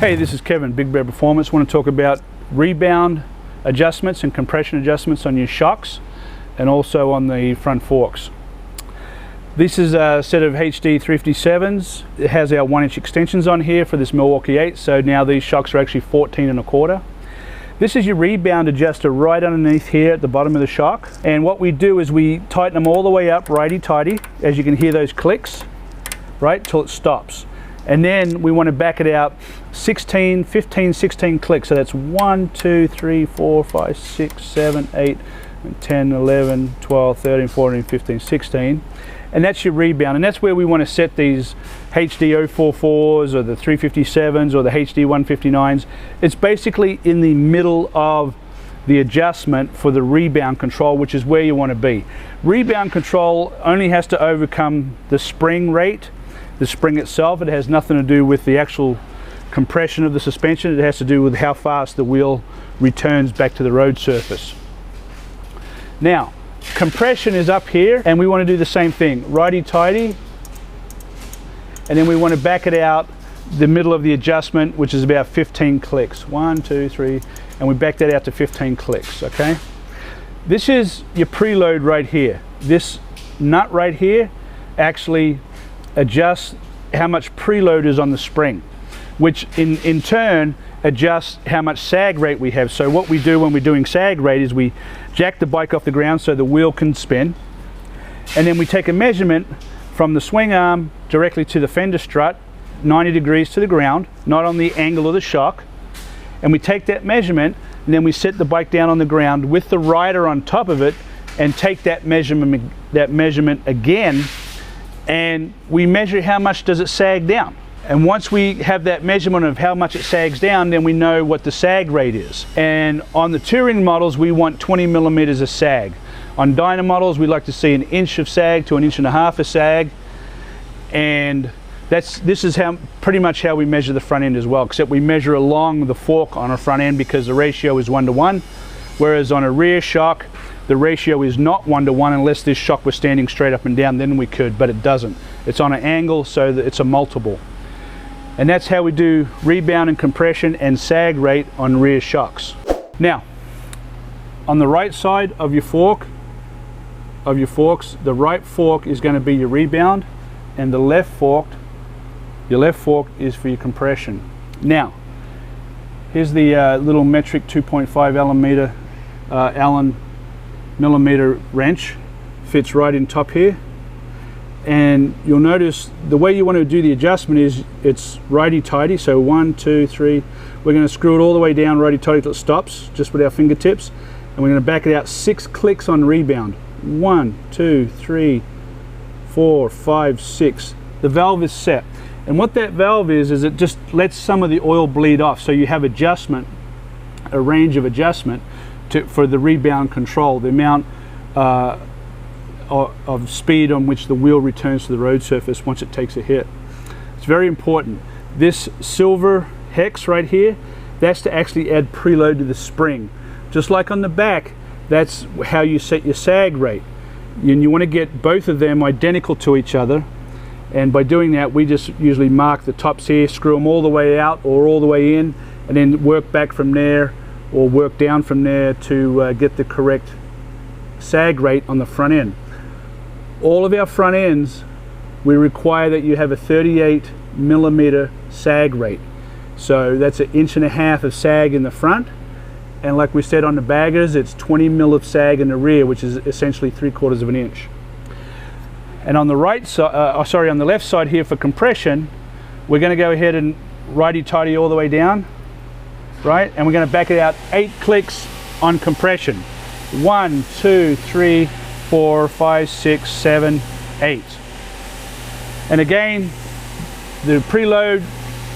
Hey, this is Kevin, Big Bear Performance. I want to talk about rebound adjustments and compression adjustments on your shocks and also on the front forks. This is a set of HD 357s. It has our 1-inch extensions on here for this Milwaukee 8, so now these shocks are actually 14.25. This is your rebound adjuster right underneath here at the bottom of the shock, and what we do is we tighten them all the way up righty-tighty, as you can hear those clicks, right, till it stops. And then we want to back it out 15, 16 clicks. So that's 1, 2, 3, 4, 5, 6, 7, 8, 10, 11, 12, 13, 14, 15, 16. And that's your rebound. And that's where we want to set these HD 044s or the 357s or the HD 159s. It's basically in the middle of the adjustment for the rebound control, which is where you want to be. Rebound control only has to overcome the spring rate. The spring itself, it has nothing to do with the actual compression of the suspension. It has to do with how fast the wheel returns back to the road surface. Now, compression is up here, and we want to do the same thing, righty-tighty, and then we want to back it out the middle of the adjustment, which is about 15 clicks. 1, 2, 3, and we back that out to 15 clicks, okay? This is your preload right here. This nut right here actually adjusts how much preload is on the spring, which in turn adjusts how much sag rate we have. So what we do when we're doing sag rate is we jack the bike off the ground so the wheel can spin, and then we take a measurement from the swing arm directly to the fender strut, 90 degrees to the ground, not on the angle of the shock, and we take that measurement and then we set the bike down on the ground with the rider on top of it and take that measurement again, and we measure how much does it sag down. And once we have that measurement of how much it sags down, then we know what the sag rate is. And on the touring models, we want 20 millimeters of sag. On Dyna models, we like to see 1 inch of sag to 1.5 inches of sag. And this is pretty much how we measure the front end as well, except we measure along the fork on our front end because the ratio is 1:1, whereas on a rear shock, the ratio is not 1:1 unless this shock was standing straight up and down, then we could, but it doesn't. It's on an angle, so that it's a multiple. And that's how we do rebound and compression and sag rate on rear shocks. Now, on the right side of your forks, the right fork is going to be your rebound, and your left fork is for your compression. Now, here's the little metric 2.5 Allen millimeter wrench. Fits right in top here, and you'll notice the way you want to do the adjustment is it's righty-tighty. So 1, 2, 3, we're going to screw it all the way down righty-tighty till it stops just with our fingertips, and we're going to back it out 6 clicks on rebound. 1, 2, 3, 4, 5, 6. The valve is set, and what that valve is it just lets some of the oil bleed off, so you have adjustment, a range of adjustment for the rebound control, the amount of speed on which the wheel returns to the road surface once it takes a hit. It's very important. This silver hex right here, that's to actually add preload to the spring. Just like on the back, that's how you set your sag rate. And you want to get both of them identical to each other, and by doing that we just usually mark the tops here, screw them all the way out or all the way in, and then work back from there or work down from there to get the correct sag rate on the front end. All of our front ends, we require that you have a 38 millimeter sag rate. So that's 1.5 inches of sag in the front, and like we said on the baggers, it's 20 mil of sag in the rear, which is essentially 3/4 of an inch. And on the right side, on the left side here for compression, we're going to go ahead and righty-tighty all the way down, right? And we're going to back it out 8 clicks on compression. 1, 2, 3, 4, 5, 6, 7, 8. And again, the preload,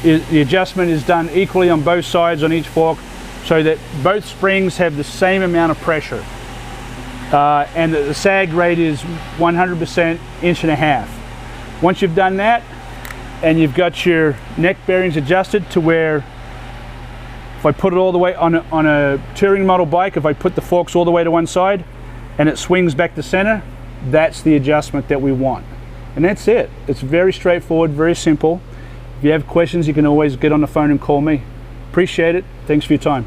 the adjustment is done equally on both sides on each fork, so that both springs have the same amount of pressure. And the sag rate is 100% 1.5 inches. Once you've done that, and you've got your neck bearings adjusted to where, if I put it all the way on a touring model bike, if I put the forks all the way to one side and it swings back to center, that's the adjustment that we want. And that's it. It's very straightforward, very simple. If you have questions, you can always get on the phone and call me. Appreciate it. Thanks for your time.